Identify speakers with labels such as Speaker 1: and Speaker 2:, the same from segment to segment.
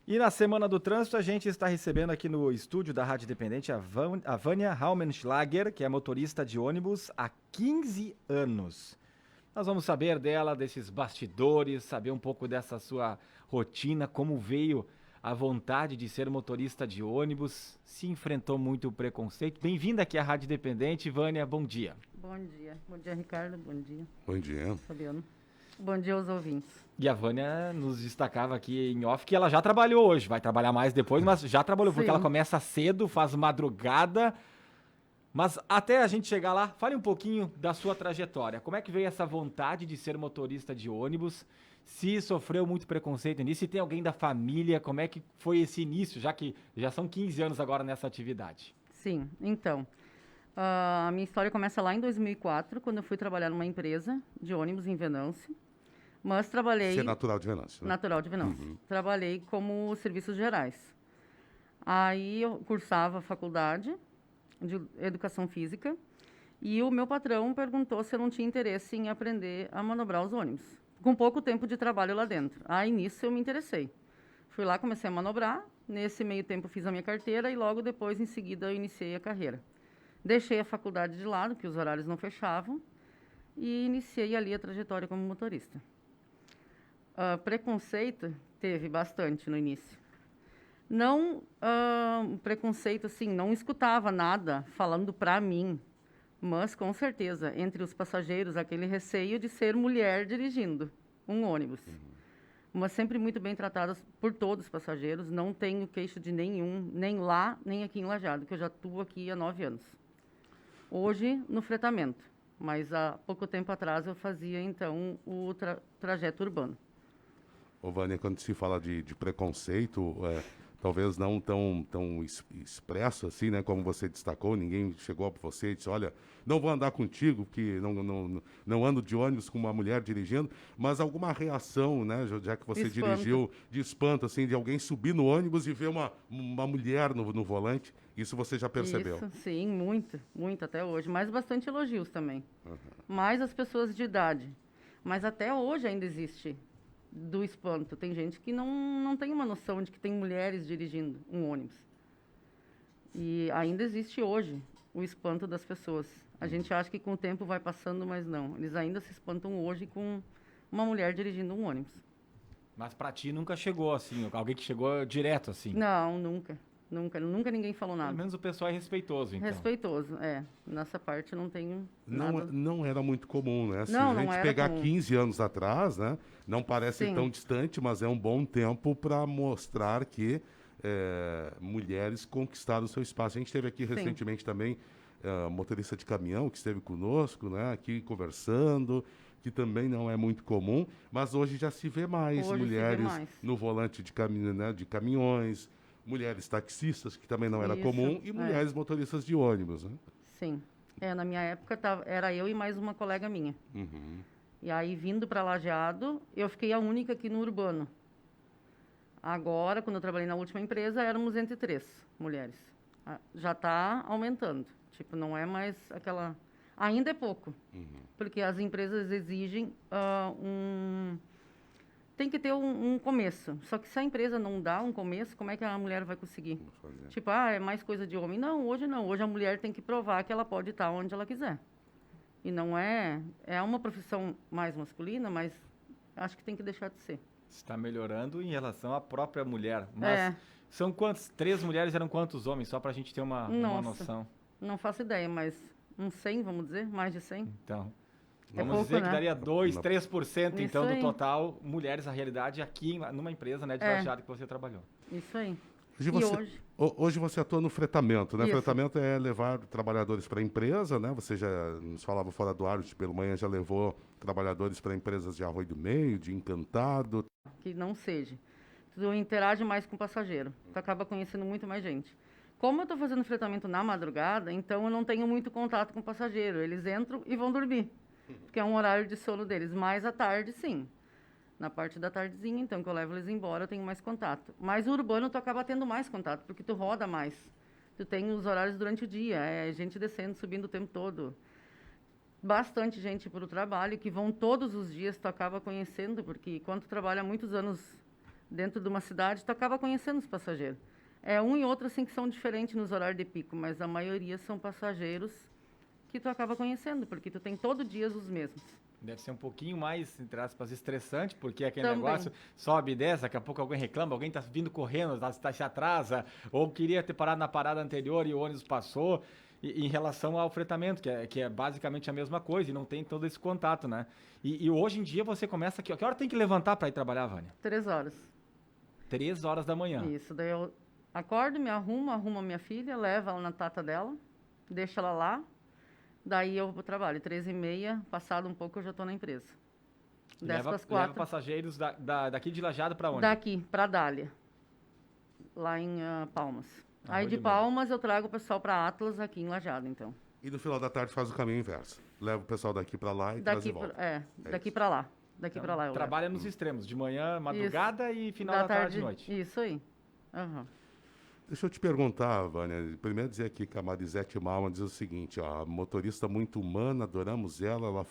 Speaker 1: E na Semana do Trânsito, a gente está recebendo aqui no estúdio da Rádio Independente a Vânia Raumenschlager, que é motorista de ônibus há 15 anos. Nós vamos saber dela, desses bastidores, saber um pouco dessa sua rotina, como veio a vontade de ser motorista de ônibus, se enfrentou muito o preconceito. Bem-vinda aqui à Rádio Independente, Vânia, bom dia.
Speaker 2: Bom dia. Bom dia, Ricardo. Bom dia.
Speaker 3: Bom dia.
Speaker 2: Fabiano. Bom dia aos ouvintes.
Speaker 1: E a Vânia nos destacava aqui em off que ela já trabalhou hoje, vai trabalhar mais depois, mas já trabalhou, porque ela começa cedo, faz madrugada. Mas até a gente chegar lá, fale um pouquinho da sua trajetória. Como é que veio essa vontade de ser motorista de ônibus? Se sofreu muito preconceito nisso, se tem alguém da família, como é que foi esse início, já que já são 15 anos agora nessa atividade?
Speaker 2: Sim, então, a minha história começa lá em 2004, quando eu fui trabalhar numa empresa de ônibus em Venâncio. Mas trabalhei...
Speaker 3: Você é natural de Venâncio, né?
Speaker 2: Natural de Venâncio. Trabalhei como serviços gerais. Aí eu cursava faculdade de educação física e o meu patrão perguntou se eu não tinha interesse em aprender a manobrar os ônibus, com pouco tempo de trabalho lá dentro. Aí nisso eu me interessei. Fui lá, comecei a manobrar, nesse meio tempo fiz a minha carteira e logo depois, em seguida, eu iniciei a carreira. Deixei a faculdade de lado, que os horários não fechavam, e iniciei ali a trajetória como motorista. Preconceito teve bastante no início. Não preconceito, assim, não escutava nada falando para mim, mas com certeza, entre os passageiros, aquele receio de ser mulher dirigindo um ônibus. Mas sempre muito bem tratadas por todos os passageiros, não tenho queixo de nenhum, nem lá, nem aqui em Lajeado, que eu já estou aqui há 9 anos. Hoje, no fretamento, mas há pouco tempo atrás eu fazia, então, o trajeto urbano.
Speaker 3: Ô, Vânia, quando se fala de preconceito, talvez não tão expresso assim, né, como você destacou, ninguém chegou para você e disse, olha, não vou andar contigo, porque não ando de ônibus com uma mulher dirigindo, mas alguma reação, né, já que você dirigiu, de espanto, assim, de alguém subir no ônibus e ver uma mulher no volante, isso você já percebeu?
Speaker 2: Isso, sim, muito até hoje, mas bastante elogios também. Mais as pessoas de idade, mas até hoje ainda existe do espanto. Tem gente que não tem uma noção de que tem mulheres dirigindo um ônibus. E ainda existe hoje o espanto das pessoas. A gente acha que com o tempo vai passando, mas não. Eles ainda se espantam hoje com uma mulher dirigindo um ônibus.
Speaker 1: Mas pra ti nunca chegou assim, alguém que chegou direto assim?
Speaker 2: Não, nunca. Nunca ninguém falou nada.
Speaker 1: Pelo menos o pessoal é respeitoso, então.
Speaker 2: Respeitoso, é. Nessa parte eu não tenho nada.
Speaker 3: Não era muito comum, né? Se
Speaker 2: Não,
Speaker 3: a
Speaker 2: não
Speaker 3: gente
Speaker 2: era
Speaker 3: pegar
Speaker 2: comum.
Speaker 3: 15 anos atrás, né? Não parece
Speaker 2: Sim.
Speaker 3: tão distante, mas é um bom tempo para mostrar que mulheres conquistaram o seu espaço. A gente teve aqui recentemente também motorista de caminhão que esteve conosco, né? Aqui conversando, que também não é muito comum, mas hoje já se vê mais mulheres no volante de caminhões, mulheres taxistas, que também não era comum, e mulheres motoristas de ônibus, né?
Speaker 2: Sim. Na minha época era eu e mais uma colega minha. E aí, vindo para Lajeado, eu fiquei a única aqui no urbano. Agora, quando eu trabalhei na última empresa, éramos entre 3 mulheres. Já está aumentando. Tipo, não é mais aquela... Ainda é pouco. Porque as empresas exigem tem que ter um começo. Só que se a empresa não dá um começo, como é que a mulher vai conseguir? Tipo, é mais coisa de homem. Não, hoje não. Hoje a mulher tem que provar que ela pode estar onde ela quiser. E não é... É uma profissão mais masculina, mas acho que tem que deixar de ser.
Speaker 1: Está melhorando em relação à própria mulher. Mas são quantos? 3 mulheres eram quantos homens? Só para a gente ter uma noção.
Speaker 2: Não faço ideia, mas uns 100, vamos dizer? Mais de 100?
Speaker 1: Então...
Speaker 2: É
Speaker 1: Vamos
Speaker 2: pouco,
Speaker 1: dizer
Speaker 2: né?
Speaker 1: que daria 2, 3% então
Speaker 2: Isso
Speaker 1: do
Speaker 2: aí.
Speaker 1: total mulheres, a realidade aqui numa empresa, né, de Lajeado que você trabalhou.
Speaker 2: Isso aí.
Speaker 3: Hoje você atua no fretamento, né?
Speaker 2: Isso.
Speaker 3: Fretamento é levar trabalhadores para a empresa, né? Você já nos falava fora do ar, pelo manhã já levou trabalhadores para empresas de Arroio do Meio, de Encantado.
Speaker 2: Que não seja. Tu interage mais com o passageiro. Tu acaba conhecendo muito mais gente. Como eu estou fazendo fretamento na madrugada, então eu não tenho muito contato com o passageiro. Eles entram e vão dormir. Porque é um horário de sono deles. Mais à tarde, sim. Na parte da tardezinha, então, que eu levo eles embora, eu tenho mais contato. Mas o urbano, tu acaba tendo mais contato, porque tu roda mais. Tu tem os horários durante o dia, é gente descendo, subindo o tempo todo. Bastante gente para o trabalho, que vão todos os dias, tu acaba conhecendo, porque quando tu trabalha muitos anos dentro de uma cidade, tu acaba conhecendo os passageiros. É um e outro assim que são diferentes nos horários de pico, mas a maioria são passageiros que tu acaba conhecendo, porque tu tem todo dia os mesmos.
Speaker 1: Deve ser um pouquinho mais, entre aspas, estressante, porque aquele
Speaker 2: Também.
Speaker 1: negócio sobe e desce, daqui a pouco alguém reclama, alguém tá vindo correndo, se atrasa, ou queria ter parado na parada anterior e o ônibus passou. E em relação ao fretamento, que é basicamente a mesma coisa, e não tem todo esse contato, né? E hoje em dia você começa aqui, que hora tem que levantar para ir trabalhar, Vânia?
Speaker 2: 3 horas.
Speaker 1: 3 horas da manhã.
Speaker 2: Isso, daí eu acordo, me arrumo a minha filha, levo ela na tata dela, deixo ela lá, daí eu vou pro trabalho. 3h30, passado um pouco, eu já estou na empresa. Desce
Speaker 1: Leva,
Speaker 2: pras 4.
Speaker 1: leva passageiros daqui de Lajeado para onde?
Speaker 2: Daqui, para Dália, lá em Palmas.
Speaker 1: Ah,
Speaker 2: Aí
Speaker 1: onde
Speaker 2: de
Speaker 1: mesmo?
Speaker 2: Palmas eu trago o pessoal para Atlas, aqui em Lajeado, então.
Speaker 3: E no final da tarde faz o caminho inverso. Leva o pessoal daqui para lá e traz de
Speaker 2: Daqui,
Speaker 3: volta.
Speaker 2: daqui
Speaker 3: isso.
Speaker 2: para lá. Daqui para lá eu levo.
Speaker 1: Trabalha nos extremos, de manhã, madrugada e final da tarde e noite.
Speaker 2: Isso aí. Aham.
Speaker 3: Deixa eu te perguntar, Vânia. Primeiro dizer aqui que a Marisete Malman diz o seguinte, ó, motorista muito humana, adoramos ela, ela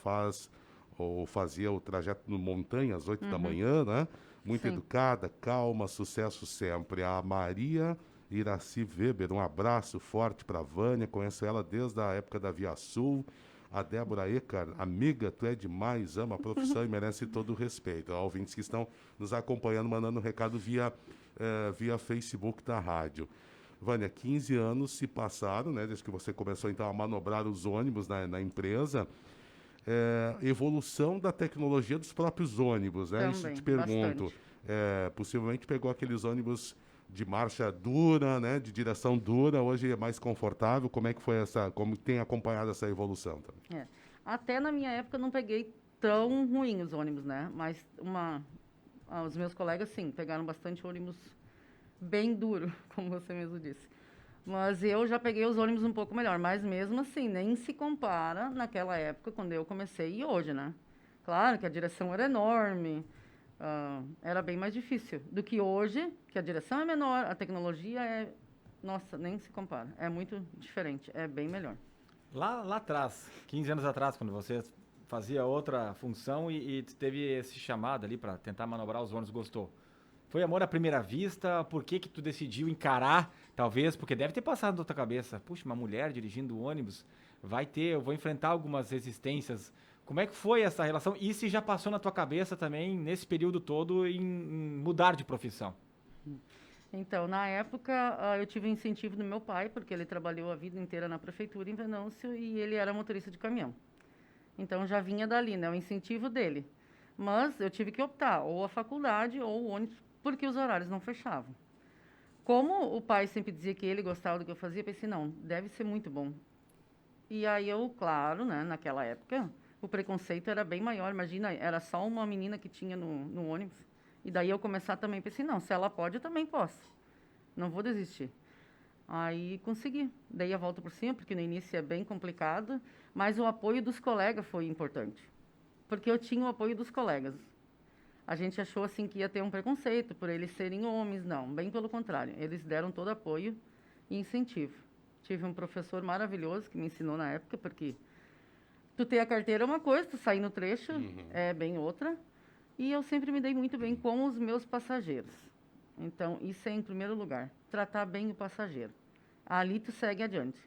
Speaker 3: fazia o trajeto no montanha às 8 da manhã, né? Muito
Speaker 2: Sim.
Speaker 3: educada, calma, sucesso sempre. A Maria Iraci Weber, um abraço forte para a Vânia, conheço ela desde a época da Via Sul. A Débora Ecar, amiga, tu é demais, ama a profissão e merece todo o respeito. Há ouvintes que estão nos acompanhando, mandando um recado via Facebook da rádio. Vânia, 15 anos se passaram, né, desde que você começou então a manobrar os ônibus na empresa. Evolução da tecnologia dos próprios ônibus, né? Isso
Speaker 2: Também,
Speaker 3: te pergunto.
Speaker 2: bastante.
Speaker 3: Possivelmente pegou aqueles ônibus de marcha dura, né, de direção dura, hoje é mais confortável. Como é que foi como tem acompanhado essa evolução também?
Speaker 2: Até na minha época eu não peguei tão ruim os ônibus, né? Mas os meus colegas, sim, pegaram bastante ônibus bem duro, como você mesmo disse. Mas eu já peguei os ônibus um pouco melhor, mas mesmo assim, nem se compara naquela época, quando eu comecei, e hoje, né? Claro que a direção era enorme, era bem mais difícil do que hoje, que a direção é menor, a tecnologia é... Nossa, nem se compara. É muito diferente, é bem melhor.
Speaker 1: Lá atrás, 15 anos atrás, quando você fazia outra função e teve esse chamado ali para tentar manobrar os ônibus, gostou? Foi amor à primeira vista? Por que tu decidiu encarar, talvez? Porque deve ter passado na tua cabeça, puxa, uma mulher dirigindo ônibus, eu vou enfrentar algumas resistências. Como é que foi essa relação? E se já passou na tua cabeça também, nesse período todo, em mudar de profissão?
Speaker 2: Então, na época, eu tive um incentivo do meu pai, porque ele trabalhou a vida inteira na prefeitura em Venâncio e ele era motorista de caminhão. Então, já vinha dali, né, o incentivo dele. Mas eu tive que optar, ou a faculdade ou o ônibus, porque os horários não fechavam. Como o pai sempre dizia que ele gostava do que eu fazia, eu pensei, não, deve ser muito bom. E aí eu, claro, né, naquela época, o preconceito era bem maior. Imagina, era só uma menina que tinha no ônibus. E daí eu começar também, pensei, não, se ela pode, eu também posso. Não vou desistir. Aí consegui. Dei a volta por cima, porque no início é bem complicado, mas o apoio dos colegas foi importante. Porque eu tinha o apoio dos colegas. A gente achou assim que ia ter um preconceito por eles serem homens, não, bem pelo contrário. Eles deram todo apoio e incentivo. Tive um professor maravilhoso que me ensinou na época, porque tu ter a carteira é uma coisa, tu sair no trecho é bem outra. E eu sempre me dei muito bem com os meus passageiros. Então, isso é em primeiro lugar. Tratar bem o passageiro. Ali tu segue adiante.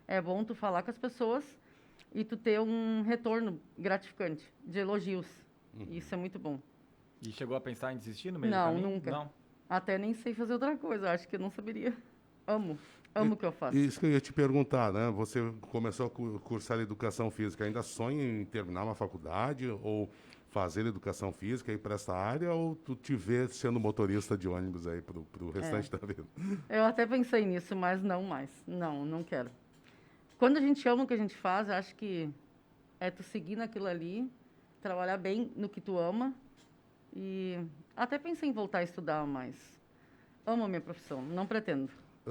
Speaker 2: É bom tu falar com as pessoas e tu ter um retorno gratificante, de elogios. Isso é muito bom.
Speaker 1: E chegou a pensar em desistir no meio do
Speaker 2: Não,
Speaker 1: caminho?
Speaker 2: nunca.
Speaker 1: Não.
Speaker 2: Até nem sei fazer outra coisa. Acho que eu não saberia. Amo o que eu faço.
Speaker 3: Isso que eu ia te perguntar, né? Você começou a cursar educação física, ainda sonha em terminar uma faculdade ou fazer educação física e ir para essa área, ou tu te vê sendo motorista de ônibus aí pro restante da vida?
Speaker 2: Eu até pensei nisso, mas não mais. Não quero. Quando a gente ama o que a gente faz, acho que é tu seguir naquilo ali, trabalhar bem no que tu ama. E até pensei em voltar a estudar, mas amo a minha profissão, não pretendo.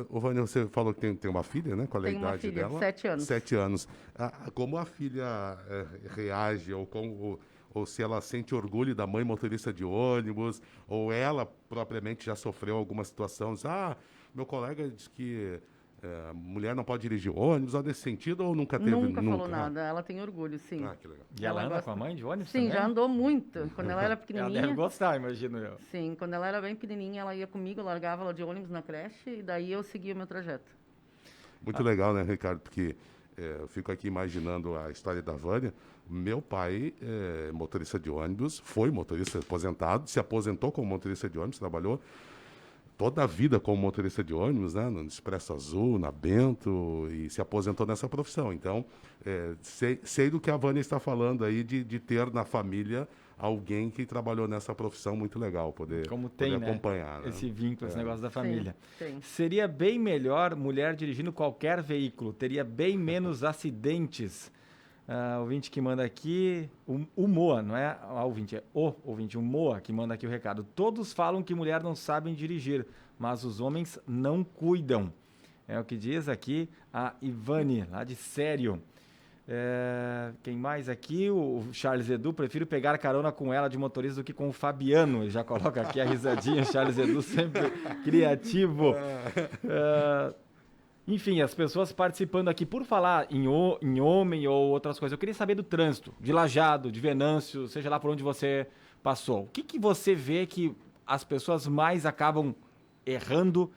Speaker 3: Ô, Vânia, você falou que tem uma filha, né? Qual é a
Speaker 2: Tenho uma
Speaker 3: idade
Speaker 2: filha,
Speaker 3: dela?
Speaker 2: 7 anos.
Speaker 3: 7 anos. Como a filha reage, ou se ela sente orgulho da mãe motorista de ônibus, ou ela propriamente já sofreu alguma situação, meu colega diz que mulher não pode dirigir ônibus, algo desse sentido, ou nunca teve?
Speaker 2: Nunca falou nada. Ela tem orgulho, sim.
Speaker 3: Ah, que legal.
Speaker 1: E ela anda
Speaker 2: gosta-
Speaker 1: com a mãe de ônibus
Speaker 2: Sim,
Speaker 1: também?
Speaker 2: já andou muito. Quando ela era
Speaker 1: Ela
Speaker 2: pequenininha...
Speaker 1: deve gostar, imagino eu.
Speaker 2: Sim, quando ela era bem pequenininha, ela ia comigo, eu largava ela de ônibus na creche e daí eu seguia o meu trajeto.
Speaker 3: Muito legal, né, Ricardo? Porque eu fico aqui imaginando a história da Vânia. Meu pai é motorista de ônibus, foi motorista aposentado, se aposentou como motorista de ônibus, trabalhou toda a vida como motorista de ônibus, né, no Expresso Azul, na Bento, e se aposentou nessa profissão. Então, sei do que a Vânia está falando aí, de ter na família alguém que trabalhou nessa profissão. Muito legal poder,
Speaker 1: Como tem,
Speaker 3: poder
Speaker 1: né,
Speaker 3: acompanhar. Né?
Speaker 1: esse vínculo, esse negócio da família.
Speaker 2: Sim.
Speaker 1: Seria bem melhor mulher dirigindo qualquer veículo, teria bem menos acidentes. O ouvinte que manda aqui, o Moa, não é o ouvinte, é o ouvinte, o Moa que manda aqui o recado. Todos falam que mulher não sabem dirigir, mas os homens não cuidam. É o que diz aqui a Ivane, lá de Sério. Quem mais aqui? O Charles Edu, prefiro pegar carona com ela de motorista do que com o Fabiano. Ele já coloca aqui a risadinha, Charles Edu sempre criativo. Enfim, as pessoas participando aqui, por falar em homem ou outras coisas, eu queria saber do trânsito, de Lajeado, de Venâncio, seja lá por onde você passou. O que você vê que as pessoas mais acabam errando,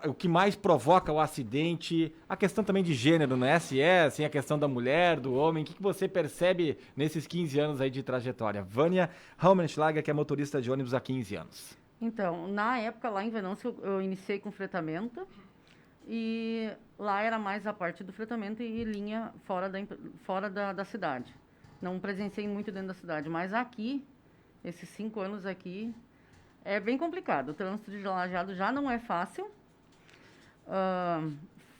Speaker 1: o que mais provoca o acidente, a questão também de gênero, não é? Se é assim, a questão da mulher, do homem, o que você percebe nesses 15 anos aí de trajetória? Vânia Raumenschlager, que é motorista de ônibus há 15 anos.
Speaker 2: Então, na época lá em Venâncio, eu iniciei com fretamento. E lá era mais a parte do fretamento e linha fora da cidade. Não presenciei muito dentro da cidade, mas aqui, esses 5 anos aqui, é bem complicado. O trânsito de Lajeado já não é fácil.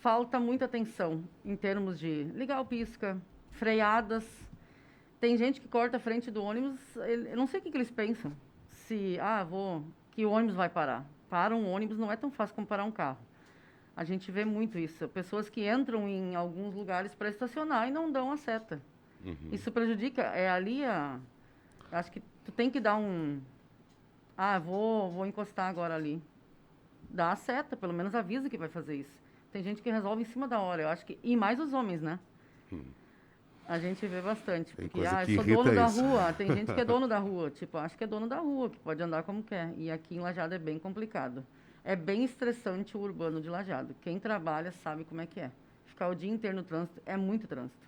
Speaker 2: Falta muita atenção em termos de ligar o pisca, freadas. Tem gente que corta a frente do ônibus, eu não sei o que eles pensam. Que o ônibus vai parar. Para um ônibus não é tão fácil como parar um carro. A gente vê muito isso. Pessoas que entram em alguns lugares para estacionar e não dão a seta. Uhum. Isso prejudica. Acho que tu tem que dar vou encostar agora ali. Dá a seta, pelo menos avisa que vai fazer isso. Tem gente que resolve em cima da hora, eu acho que... E mais os homens, né? A gente vê bastante. Porque, eu sou dono da rua. Tem gente que é dono da rua. Tipo, acho que é dono da rua, que pode andar como quer. E aqui em Lajeado é bem complicado. É bem estressante o urbano de Lajeado. Quem trabalha sabe como é que é. Ficar o dia inteiro no trânsito é muito trânsito.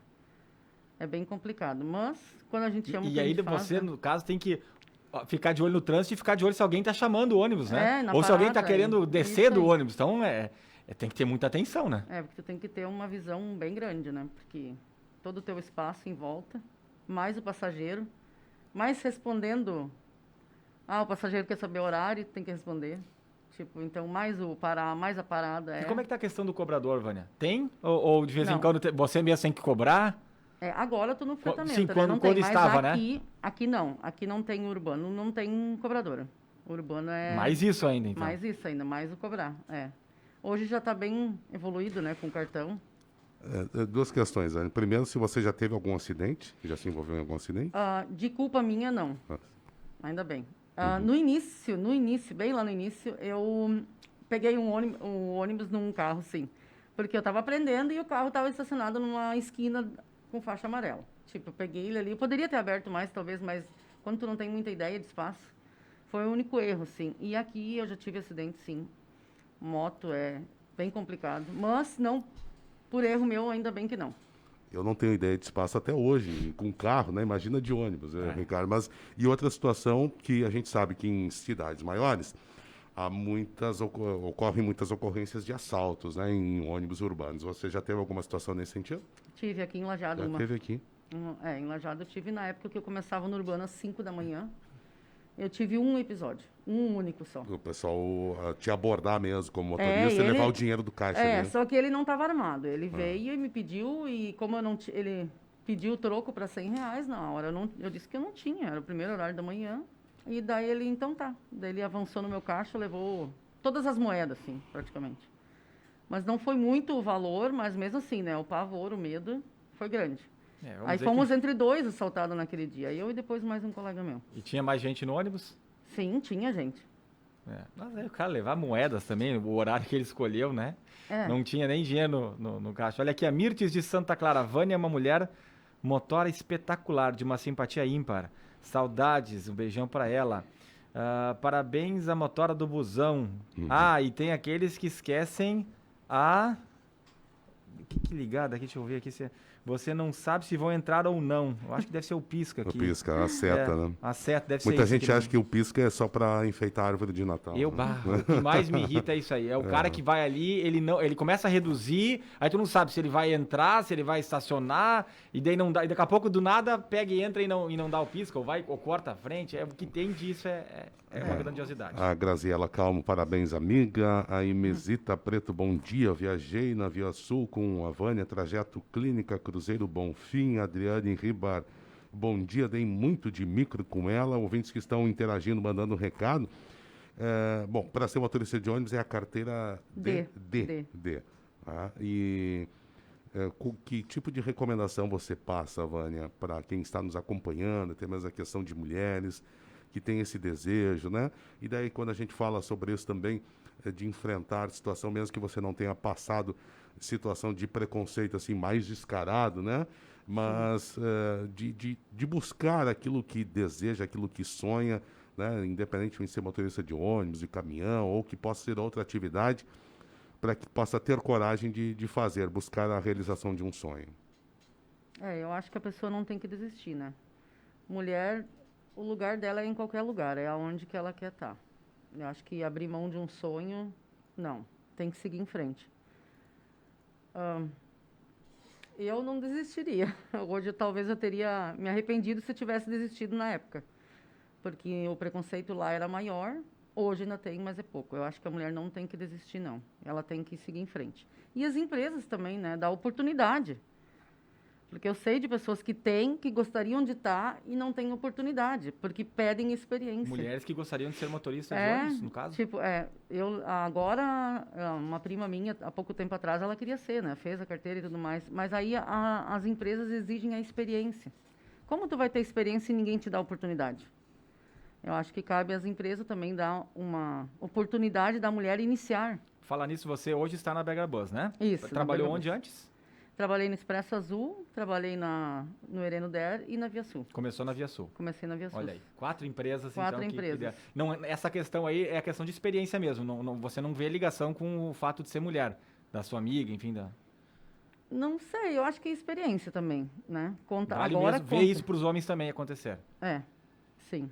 Speaker 2: É bem complicado. Mas, quando a gente chama...
Speaker 1: E aí você, no caso, tem que ficar de olho no trânsito e ficar de olho se alguém está chamando o ônibus, né? Ou se alguém está querendo descer do ônibus. Então, tem que ter muita atenção, né?
Speaker 2: Porque tu tem que ter uma visão bem grande, né? Porque todo o teu espaço em volta, mais o passageiro, mais respondendo... o passageiro quer saber o horário, tem que responder. Tipo, então, mais a parada.
Speaker 1: E como é que tá a questão do cobrador, Vânia? Tem? Ou de vez em quando você mesmo tem que cobrar?
Speaker 2: Agora eu tô no fretamento.
Speaker 1: Sim, quando estava, né?
Speaker 2: Aqui não. Aqui não tem urbano, não tem cobradora. O urbano é...
Speaker 1: Mais isso ainda, então.
Speaker 2: Mais isso ainda, mais o cobrar, Hoje já está bem evoluído, né, com cartão.
Speaker 3: Duas questões, Ana. Primeiro, se você já teve algum acidente, já se envolveu em algum acidente?
Speaker 2: De culpa minha, não. Ainda bem. No início, bem lá no início, eu peguei um ônibus num carro, sim. Porque eu estava aprendendo e o carro estava estacionado numa esquina com faixa amarela. Tipo, eu peguei ele ali, eu poderia ter aberto mais, talvez, mas quando tu não tem muita ideia de espaço, foi o único erro, sim. E aqui eu já tive acidente, sim. Moto é bem complicado, mas não, por erro meu, ainda bem que não.
Speaker 3: Eu não tenho ideia de espaço até hoje, com carro, né? Imagina de ônibus, Ricardo. Mas, e outra situação que a gente sabe que em cidades maiores ocorrem muitas ocorrências de assaltos, né? Em ônibus urbanos. Você já teve alguma situação nesse sentido?
Speaker 2: Tive aqui em Lajeado uma.
Speaker 3: Teve aqui?
Speaker 2: Em Lajeado eu tive na época que eu começava no urbano às 5 da manhã. Eu tive um episódio, um único só.
Speaker 3: O pessoal te abordar mesmo como motorista e levar o dinheiro do caixa. Né?
Speaker 2: Só que ele não estava armado. Ele veio e me pediu, e como eu não ele pediu o troco para R$100 na hora. Eu disse que eu não tinha, era o primeiro horário da manhã. E daí ele, então tá. Daí ele avançou no meu caixa, levou todas as moedas, assim, praticamente. Mas não foi muito o valor, mas mesmo assim, né? O pavor, o medo foi grande. Aí fomos entre dois assaltados naquele dia. Eu e depois mais um colega meu.
Speaker 1: E tinha mais gente no ônibus?
Speaker 2: Sim, tinha gente.
Speaker 1: Mas aí o cara levar moedas também, o horário que ele escolheu, né? Não tinha nem dinheiro no caixa. Olha aqui, a Mirtes de Santa Clara. Vânia é uma mulher motora espetacular, de uma simpatia ímpar. Saudades, um beijão pra ela. Parabéns à motora do busão. E tem aqueles que esquecem a... Que ligado aqui, deixa eu ver aqui se... Você não sabe se vão entrar ou não. Eu acho que deve ser o pisca aqui.
Speaker 3: O pisca, a seta, né?
Speaker 1: A seta, deve ser
Speaker 3: Muita
Speaker 1: isso
Speaker 3: gente acha que o pisca é só para enfeitar a árvore de Natal.
Speaker 1: O que mais me irrita é isso aí. É o cara que vai ali, ele começa a reduzir, aí tu não sabe se ele vai entrar, se ele vai estacionar, e daí não dá, e daqui a pouco do nada pega e entra e não dá o pisca, ou corta a frente. O que tem disso é uma grandiosidade.
Speaker 3: A Graziela Calmo, parabéns, amiga. A Imesita Preto, bom dia. Viajei na Via Sul com a Vânia, trajeto Clínica Cruzeiro Bonfim. Adriane Ribar, bom dia. Dei muito de micro com ela. Ouvintes que estão interagindo, mandando um recado. Bom, para ser motorista de ônibus é a carteira D. Tá? E que tipo de recomendação você passa, Vânia, para quem está nos acompanhando, até mesmo a questão de mulheres que tem esse desejo, né? E daí, quando a gente fala sobre isso também, de enfrentar situação, mesmo que você não tenha passado situação de preconceito assim mais descarado, né? Mas de buscar aquilo que deseja, aquilo que sonha, né? Independente de ser motorista de ônibus, de caminhão, ou que possa ser outra atividade, para que possa ter coragem de fazer, buscar a realização de um sonho.
Speaker 2: Eu acho que a pessoa não tem que desistir, né? Mulher, o lugar dela é em qualquer lugar, é aonde que ela quer estar. Eu acho que abrir mão de um sonho, não. Tem que seguir em frente. Eu não desistiria. Hoje, talvez, eu teria me arrependido se eu tivesse desistido na época. Porque o preconceito lá era maior. Hoje ainda tem, mas é pouco. Eu acho que a mulher não tem que desistir, não. Ela tem que seguir em frente. E as empresas também, né? Dar oportunidade. Porque eu sei de pessoas que gostariam de estar e não têm oportunidade, porque pedem experiência.
Speaker 1: Mulheres que gostariam de ser motoristas de ônibus, no caso?
Speaker 2: Uma prima minha, há pouco tempo atrás, ela queria ser, né? Fez a carteira e tudo mais. Mas aí as empresas exigem a experiência. Como tu vai ter experiência e ninguém te dá oportunidade? Eu acho que cabe às empresas também dar uma oportunidade da mulher iniciar.
Speaker 1: Falar nisso, você hoje está na Beggar Bus, né?
Speaker 2: Isso.
Speaker 1: Trabalhou onde antes?
Speaker 2: Trabalhei no Expresso Azul, trabalhei no Hereno Der e na Via Sul.
Speaker 1: Começou na Via Sul.
Speaker 2: Comecei na Via Sul.
Speaker 1: Olha aí, 4 empresas.
Speaker 2: 4
Speaker 1: então,
Speaker 2: empresas.
Speaker 1: Não, essa questão aí é a questão de experiência mesmo. Você não vê ligação com o fato de ser mulher, da sua amiga, enfim.
Speaker 2: Não sei, eu acho que é experiência também, né?
Speaker 1: Vale agora mesmo ver isso para os homens também acontecer.
Speaker 2: Sim.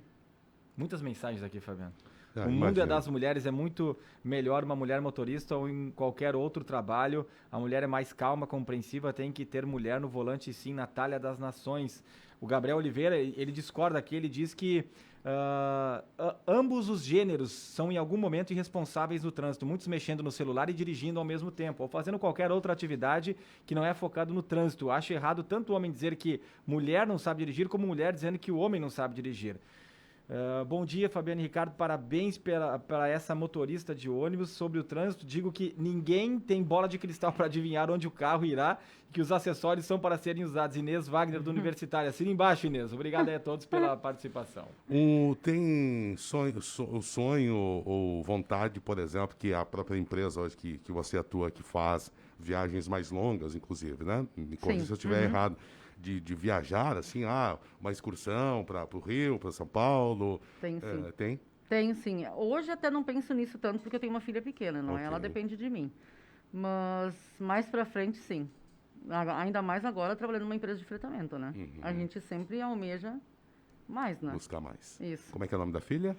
Speaker 1: Muitas mensagens aqui, Fabiano.
Speaker 3: O
Speaker 1: mundo é das mulheres, é muito melhor uma mulher motorista ou em qualquer outro trabalho. A mulher é mais calma, compreensiva, tem que ter mulher no volante, sim, Natália das Nações. O Gabriel Oliveira, ele discorda aqui, ele diz que ambos os gêneros são em algum momento irresponsáveis no trânsito, muitos mexendo no celular e dirigindo ao mesmo tempo, ou fazendo qualquer outra atividade que não é focado no trânsito. Acho errado tanto o homem dizer que mulher não sabe dirigir, como mulher dizendo que o homem não sabe dirigir. Bom dia, Fabiano e Ricardo, parabéns para essa motorista de ônibus. Sobre o trânsito, digo que ninguém tem bola de cristal para adivinhar onde o carro irá e que os acessórios são para serem usados. Inês Wagner, do Universitário. Assina embaixo, Inês. Obrigado a todos pela participação.
Speaker 3: Tem sonho ou vontade, por exemplo, que a própria empresa hoje que você atua, que faz viagens mais longas, inclusive, né? Me corrija se eu estiver errado. De viajar, assim, uma excursão para o Rio, para São Paulo?
Speaker 2: Tem, sim.
Speaker 3: Tem?
Speaker 2: Tenho, sim. Hoje até não penso nisso tanto, porque eu tenho uma filha pequena, não é? Ela depende de mim. Mas mais para frente, sim. Ainda mais agora, trabalhando numa empresa de fretamento, né? A gente sempre almeja mais, né?
Speaker 3: Buscar mais.
Speaker 2: Isso.
Speaker 3: Como é que é o nome da filha?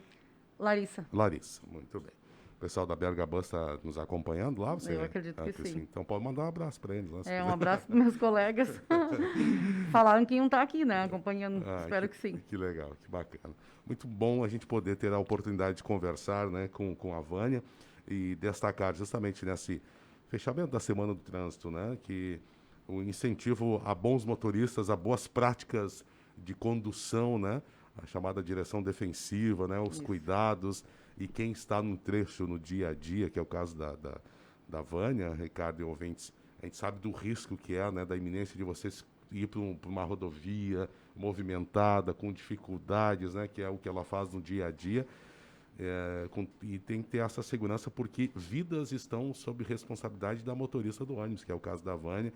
Speaker 2: Larissa.
Speaker 3: Larissa, muito bem. O pessoal da Berga Bus está nos acompanhando lá?
Speaker 2: Eu acredito que sim.
Speaker 3: Então pode mandar um abraço para eles.
Speaker 2: Um abraço para meus colegas. Falaram que iam estar aqui, né? Acompanhando. Espero que sim.
Speaker 3: Que legal, que bacana. Muito bom a gente poder ter a oportunidade de conversar, né, com a Vânia e destacar justamente nesse fechamento da Semana do Trânsito, né, que o incentivo a bons motoristas, a boas práticas de condução, né, a chamada direção defensiva, né, os cuidados. E quem está no trecho, no dia a dia, que é o caso da Vânia, Ricardo e ouvintes, a gente sabe do risco que é, né, da iminência de vocês ir para uma rodovia movimentada, com dificuldades, né, que é o que ela faz no dia a dia. E tem que ter essa segurança porque vidas estão sob responsabilidade da motorista do ônibus, que é o caso da Vânia.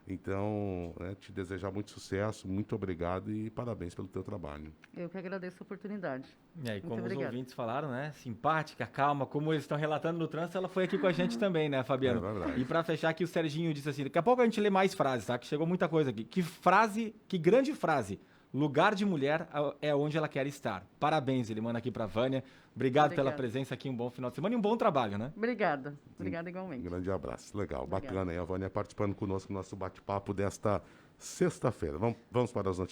Speaker 3: Então, te desejar muito sucesso, muito obrigado e parabéns pelo teu trabalho.
Speaker 2: Eu que agradeço a oportunidade.
Speaker 1: E aí,
Speaker 2: Muito
Speaker 1: como
Speaker 2: obrigada.
Speaker 1: os ouvintes falaram, né? Simpática, calma, como eles estão relatando no trânsito, ela foi aqui com a gente também, né, Fabiano?
Speaker 3: É verdade.
Speaker 1: E pra fechar aqui, o Serginho disse assim, daqui a pouco a gente lê mais frases, tá? Que chegou muita coisa aqui. Que grande frase. Lugar de mulher é onde ela quer estar. Parabéns, ele manda aqui pra Vânia. Obrigado pela
Speaker 2: Obrigada.
Speaker 1: presença aqui, um bom final de semana e um bom trabalho, né?
Speaker 2: Obrigada. Obrigada
Speaker 3: Um
Speaker 2: igualmente.
Speaker 3: grande abraço. Legal,
Speaker 2: Obrigada.
Speaker 3: bacana aí. A Vânia participando conosco do nosso bate-papo desta sexta-feira. Vamos para as notícias.